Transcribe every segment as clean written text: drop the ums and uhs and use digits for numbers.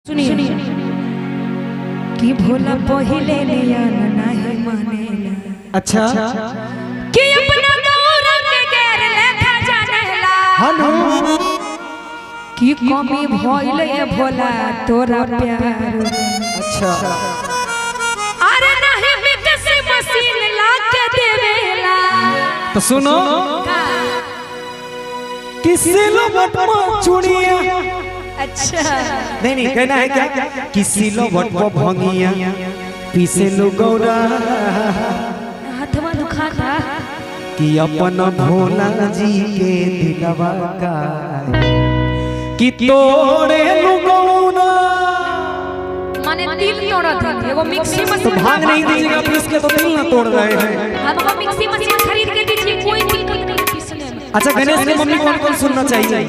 सुनिए कि भोला पहिले नियन नहीं मानेला। अच्छा कि अपना गौरा के गैर लेखा जानेला। हेलो कि कमी भइले भोला तोरा प्यार। अच्छा अरे नहीं मिक्सी मशीन ला के देवेला। तो सुनो किसी लो बटमा चुनिया। अच्छा नहीं कहना है क्या किसी लो बटमा भंगिया पीसे लो गौरा हाथवा दुखाता कि अपन भोला जी के दिलवा का कि तोड़े लो गौरा माने दिल तोड़ा था। एगो मिक्सी मशीन तो भाग नहीं दीजिएगा पीस के तो दिल ना तोड़ रहे हैं। हमको मिक्सी मशीन खरीद के दीजिए, कोई दिक्कत नहीं पीसने में। अच्छा गणेश की मम्मी कौन कौन सुनना चाहिए?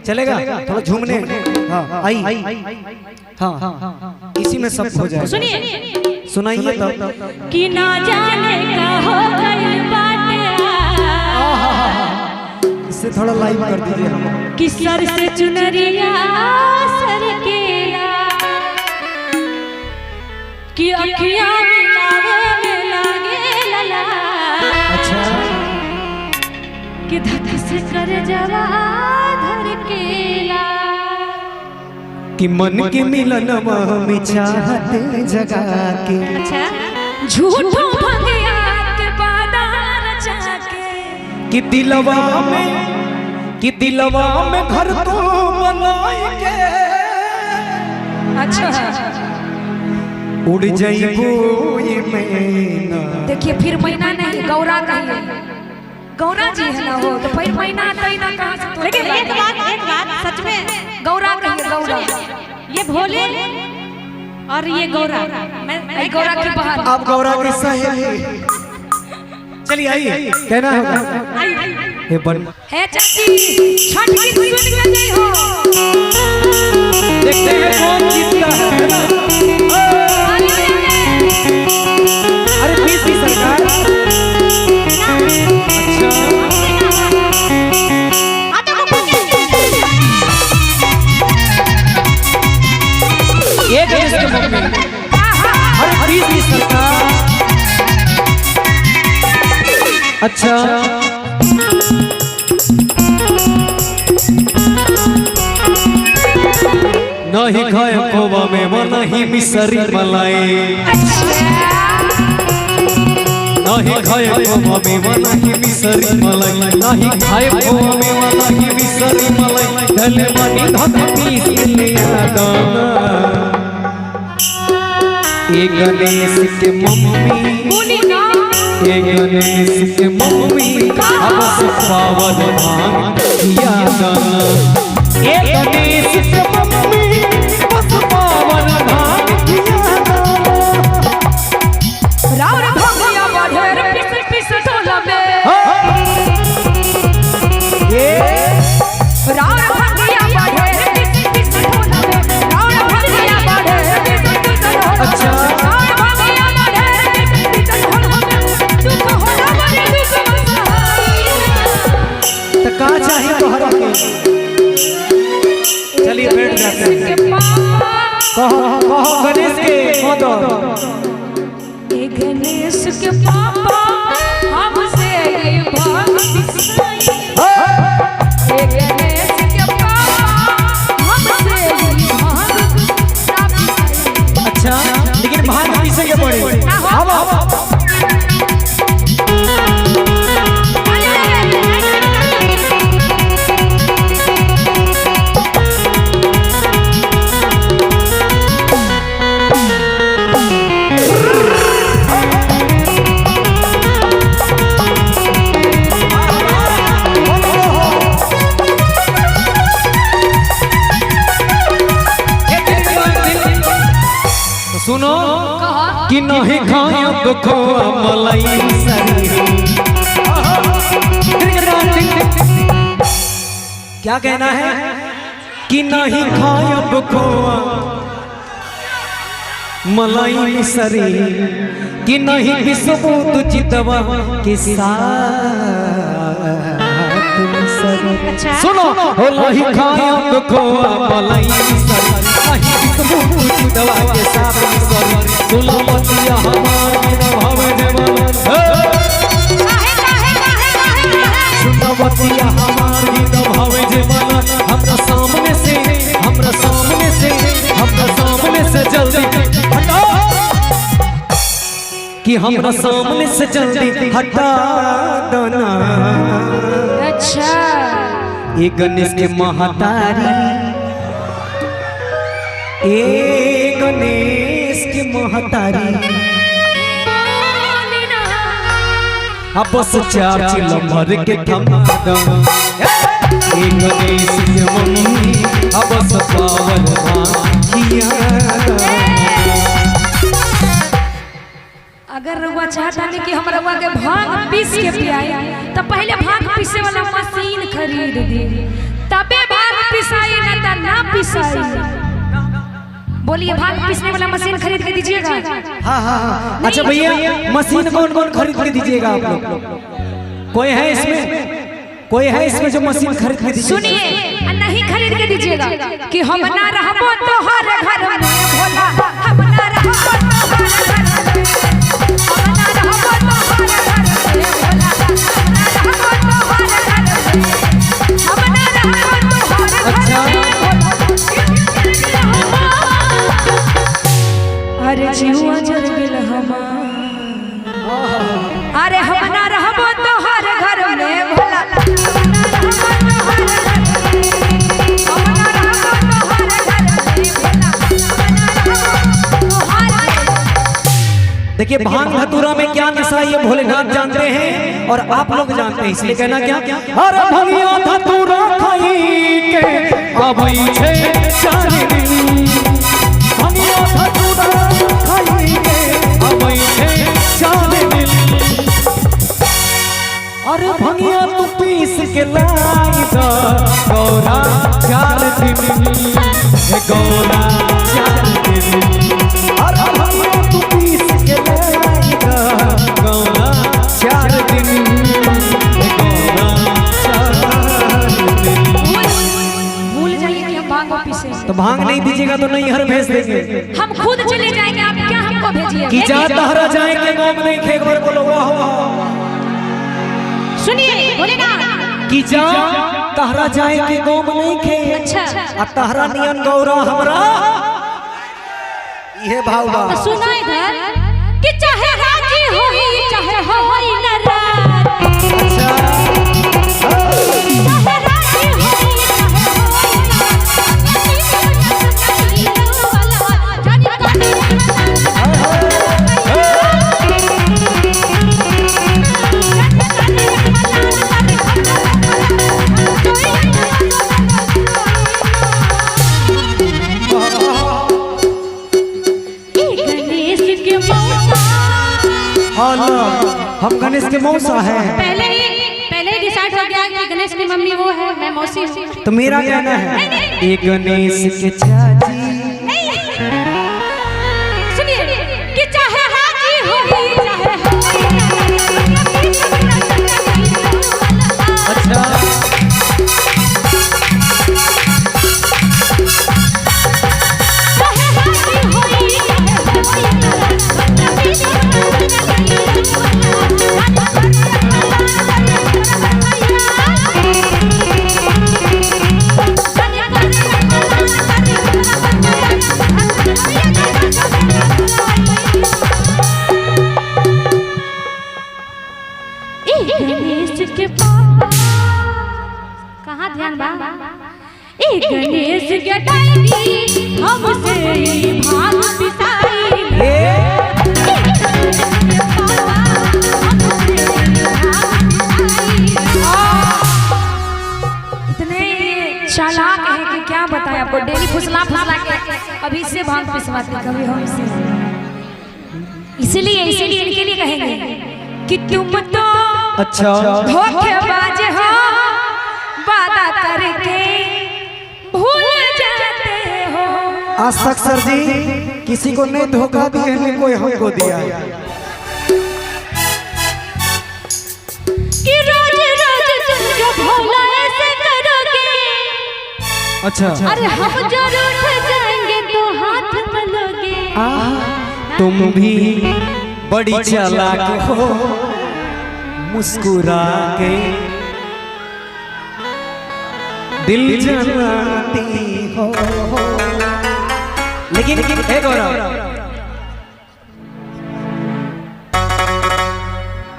चलेगा थोड़ा झूमने। हाँ आई हाँ इसी में सब हो जाएगा। सुनिए सुनाइए तब कि ना जाने का हो गई बाटे। इससे थोड़ा लाइव कर दीजिए हम। कि सर से चुनरिया सर केला कि अखियां मिलावे में लागे लला। अच्छा कि धक से कर जवा धर केला कि मन के मिलन में चाहते जगा के। अच्छा झूठो भंगिया के बादार जाके कि दिलवा में घर तो बनाए के। अच्छा उड़ जाइबो ये मैना। देखिए फिर महीना नहीं गौरा कहिए। गौरा जी है ना हो तो फिर महीना तैना कहां से? लेकिन एक बात सच में गौरा कहिए। गौरा ये भोले और ये गौरा। मैं गौरा की बहार। आप गौरा की सहेली। चलिए आइए कहना होगा ये बन है चाची छठ की सुन के गई हो। देखते हैं कौन जीतता है। अरे प्लीज भी सरकार। ये गणेश के मम्मी। अरे प्लीज भी सरकार। अच्छा नहीं खाए कोवा में वो नहीं मिसरी मलाई। नहीं खाए कोवा में वो नहीं मिसरी मलाई। नहीं खाए कोवा में वो नहीं मिसरी मलाई। दल मनी धक पीस लिया दाना। ये गणेश के मम्मी ये गणेश के मम्मी अब पावन भांग किया दाना। ये गणेश के मम्मी बस पावन भांग किया दाना। राउर भंगिया बढ़ेर पिस पिस ढोला में। ये राउर भंगिया बढ़ेर पिस पिस ढोला में। राउर भंगिया बढ़ेर पिस पिस ढोला में। अच्छा राउर भंगिया बढ़ेर पिस पिस ढोला में। दुख होला बड़े दुख तो का चाहिए तो हर के। चलिए बैठ जाते हैं। कहो गणेश के ए गणेश के पापा हमसे ये भाग बिसराई। ए गणेश के पापा हमसे ये भाग बिसराई। अच्छा लेकिन भाग पीछे के पड़े। अब सुनो कि नहीं खाया दुखो मलाई क्या कहना है कि नहीं खाया दुखो मलाई सरी कि नहीं बिस्बूत चितवा के साथ सुनो हो नहीं खाया दुखो मलाई सरी नहीं बिकबू कुछ दवा के साथ मिसरी सुलमतिया हमार बिना भावे जवान सुलमतिया हमार बिना भावे जवान हमरा सामने से जल्दी हटा कि हमरा सामने से जल्दी हटा देना। अच्छा ये गणेश के महतारी ए गणेश के महतारी अब बस चार चिलम्बर के थमा ए गणेश के मम्मी अब बस पावन अगर रउआ चाहता नहीं कि हम रउआ के भांग पीस के पियाई तो पहले भांग पीसे वाला मशीन खरीद दी तबे भांग पिसाई ना पिसाई। बोलिए भांग पीसने वाला मशीन खरीद के दीजिएगा। हाँ हाँ हाँ अच्छा भैया मशीन कौन कौन खरीद के दीजिएगा आप लोग? कोई है इसमें जो मशीन खरीद के दीजिएगा? सुनिए नहीं खरीद के दीजिएगा कि हम ना रहबो तो हर घर में भोला हम ना रहबो तो हर घर में हम ना रहबो तो हर घर में भोला हम ना रहबो तो हर घर में अच्छा अरे जीवा जर गेल हमार अरे हम ना रहबो तो हर घर में भोला देखिए भांग धतूरा में क्या नशा ये भोलेनाथ जानते हैं और आप लोग जानते हैं, इसलिए कहना क्या अरे भंगिया धतूरा खाई के अबई छे चारे दिन भंगिया धतूरा खाई के अबई छे चारे दिन अरे भंगिया तू पीस के लाई दा गौरा चार दिन हे गौरा चार दिन अरे भंगिया तू पीस के लाई दा गौरा चार दिन हे गौरा चार दिन। भूल जाइए कि हम भांग पीसे तो भांग नहीं दीजिएगा तो नहीं हर भेज देंगे। हम खुद चले जाएंगे, आप क्या हमको भेजिए कि जा तहरा जाएंगे गाँव में नहीं खेत भर बोलो वाह वाह। सुनिए भोलेनाथ कि जा तहरा जाएंगे गाँव में नहीं खेत अच्छा आ तहरा नियन गौरा हमरा ये भाव बा। तो सुना इधर कि चाहे राजी होई चाहे होई नाराज अच्छा चाहे राजी होई हम गणेश के मौसा है। पहले ही डिसाइड हो गया कि गणेश की मम्मी वो है, मैं मौसी हूँ। तो मेरा कहना है एक गणेश के चाची सुनिए कि चाहे हाजी होई चाहे अच्छा कहाँ ध्यान बा गणेश के डायरी हमसे भांग पिसाई इतने चालाक है कि क्या बताएं आपको। डेली फुसला के अभी से भांग पिसवाते कभी हमसे। इसीलिए इनके लिए कहेंगे कि तुम तो अच्छा धोखेबाज हो, वादा करके भूल जाते हो। आज तक सर जी किसी को नहीं धोखा दिए हैं, कोई हमको दिया है। कि रोज रोज तुम जो भोला ऐसे करोगे, अच्छा अरे हम जरूर जाएंगे तुम भी बड़ी चालाक हो, मुस्कुरा के दिल जलाती हो। लेकिन एक और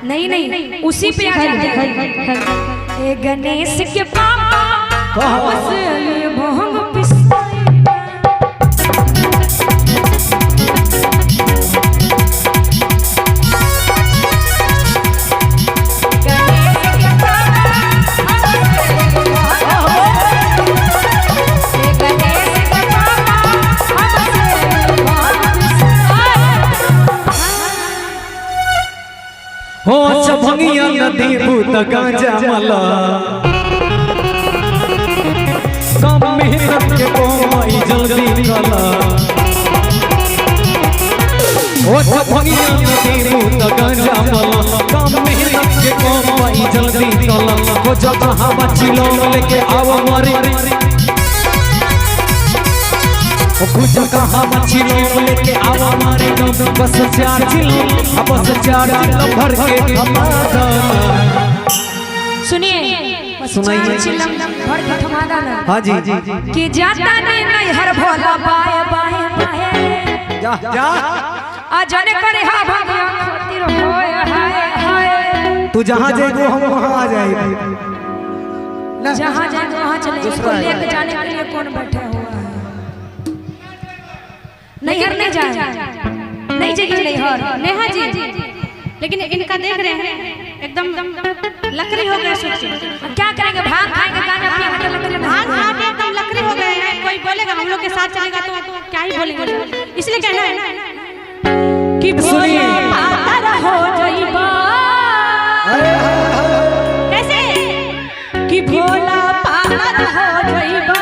नहीं उसी पे ए गणेश के पापा बस ये भोंग पिस्ता हो चभंगिया नदी भूत गांजा मला कम मेहनत के कोई जल्दी कला। हो चभंगिया नदी भूत गांजा मला कम मेहनत के कोई जल्दी कला। हो जब हम चिलो लेके आओ मारे कुछ कहा मछली लेके आवा मारे दम बस 4 किलो बस 4 किलो भर के थमादा। सुनिए सुनाइए भर के थमादा ना। हाँ जी कि जाता नहीं हर भोला बाए बाए बाए जा आ जाने करे हा भागिया खातिर होए हाय हाय। तू जहाँ जाएगो हम वहाँ आ जाएंगे। जहाँ जाएगो वहाँ चलेंगे। उसको लेके जाने के लिए कौन बैठे हुआ है? नैहर नहीं जाए नहीं जाएगी नैहर नेहा जी। लेकिन इनका देख रहे हैं एकदम लकड़ी हो गए। क्या करेंगे? भांग खाएंगे गाना पिएंगे लकड़ी भांग खा के एकदम लकड़ी हो गए हैं। कोई बोलेगा हम लोग के साथ चलेगा तो क्या ही बोलेंगे। इसलिए कहना है कि भोला पातर हो जाइबा। कैसे कि भोला पातर हो जाइबा।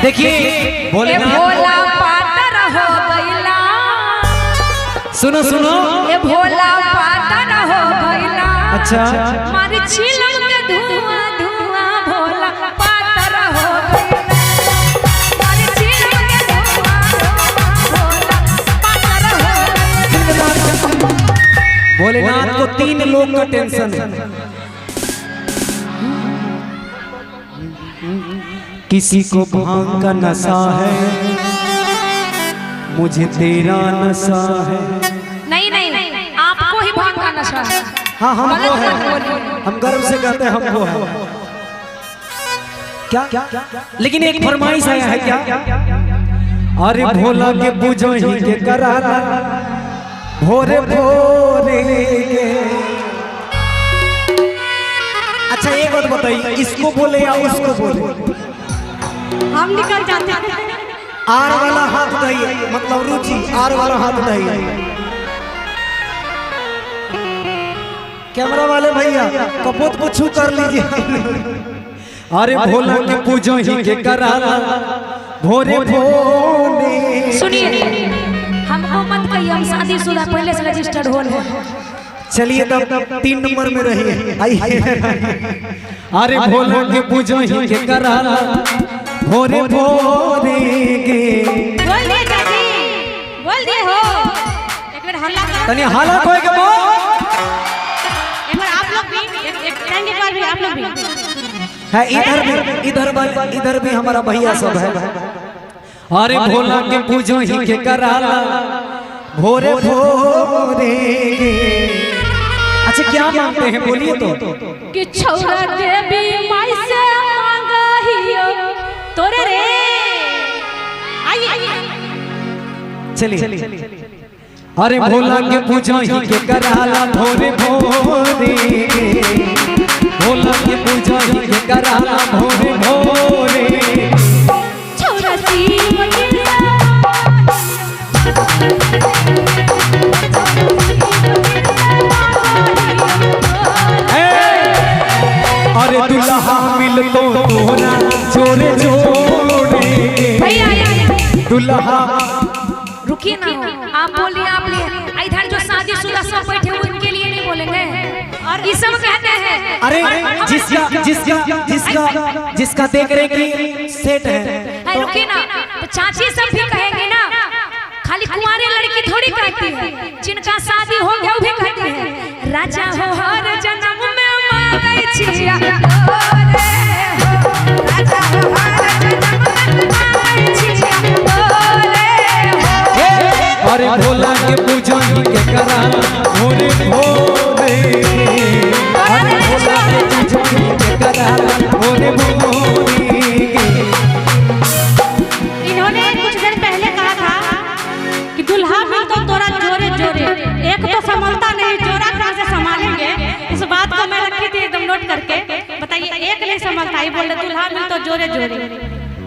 देखिए भोला पातर हो गइला। सुनो सुनो ये भोला पातर हो गइला। अच्छा मारी चिलम के धुआं धुआं भोला पातर हो गइला। मारी चिलम के धुआं धुआं भोला पातर हो गइला। भोलेनाथ को 3 लोग का टेंशन है। किसी को भांग का नशा है, मुझे तेरा नशा है। नहीं आपको ही भांग का नशा है। हाँ हमको है, हम गर्व से कहते हैं हमको है। क्या लेकिन एक फरमाइश आया है क्या? अरे भोला के पूजो ही के करारा भोरे भोरे के। अच्छा एक बात बताइए, इसको बोले या उसको बोले? हम निकल जाते हैं। आर वाला हाथ उठाइए, मतलब रुचि आर वाला हाथ उठाइए। कैमरा वाले भैया कपोत को छू कर लीजिए। अरे भोला के पूजो ही के करारा भोरे भोरे। सुनिए हमको मत कहिए, हम शादीशुदा पहले से रजिस्टर्ड हो रहे। चलिए तब 3 नंबर में रहिए। आइए अरे भोला के पूजो ही के करारा भोरे भोरे के। बोल दिए चाची, बोल दिए हो। एक बार हल्ला करो। तनी हल्ला कोई के बोल। एक बार आप लोग भी एक टाइम के बाद भी आप लोग भी है। इधर भी हमारा भैया सब है। अरे भोला के पूजो ही के करारा भोरे भोरे के। अच्छा क्या मांगते हैं बोलिए तो? कि छौरा देवी माई से मांगा हियो तोरे रे। आइए चलिए अरे भोला के पूजो ही के कराला भोरे भोरे के। भोला के पूजो ही के कराला भोरे भोरे। छौरा सी अरे तो तोरा जोरे जोड़े भैया दुल्हा। रुकिए ना, आप बोलिए, आप लिए इधर जो शादीशुदा सब बैठे हुए उनके लिए नहीं बोलेंगे और ये सब कहते हैं। अरे जिसका जिसका जिसका जिसका देख रहे कि सेट है। रुकिए ना, तो चाची सब भी कहेंगे ना, खाली कुंवारी लड़की थोड़ी कहती है, जिनका शादी हो गया वो भी कहती है राजा हो हर जन्म में मांगै छिया रे हो, राजा हो हर जन्म में मांगै छिया रे हो। अरे भोला के पूजन के करा भोरे भोरे, अरे भोला के पूजन के करा भोरे भोरे। इन्होंने कुछ दिन पहले कहा था कि दुल्हा मिल तो तोरा जोरे जोरे, एक तो संभलता नहीं, जोरा कहाँ से संभालेंगे। इस बात को मैं रखी थी एकदम नोट करके, बताइए एक नहीं संभलता, ही बोले दुल्हा मिल तो जोरे जोरे।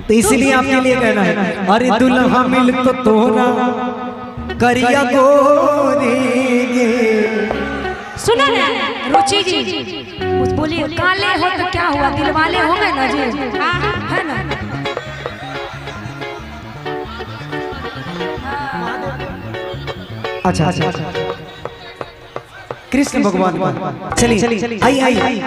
तो इसीलिए आपके लिए कहना है अरे दुल्हा मिल तो तोरा करिया गोरे। सुना ना रुचि जी बोलिए, काले हो तो क्या हुआ, दिल वाले हो गए ना जी, है ना। अच्छा अच्छा कृष्ण भगवान, चलिए चलिए आई आई।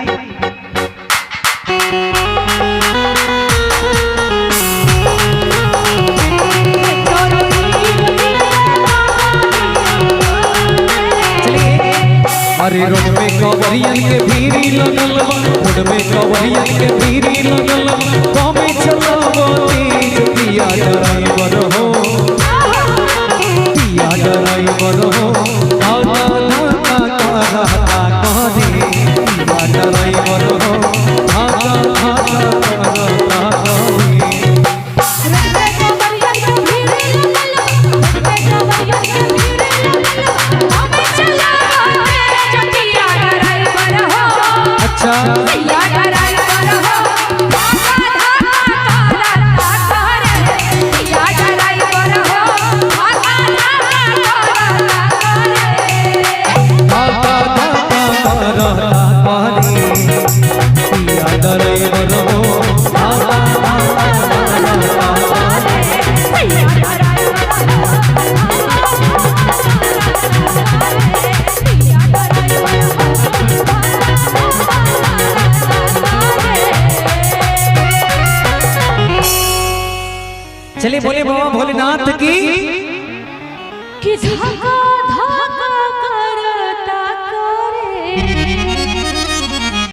अरे रोड में कवरियन के भीड़ी लगल, रोड में कवरियन के भीड़ी लगल, कमे चलावो तेज पिया ड्राइवर हो, पिया ड्राइवर हो, आधा धाका करता कहदे पिया ड्राइवर हो, आधा धाका करता कहदे। चलिए बोले बाबा भोलेनाथ की कि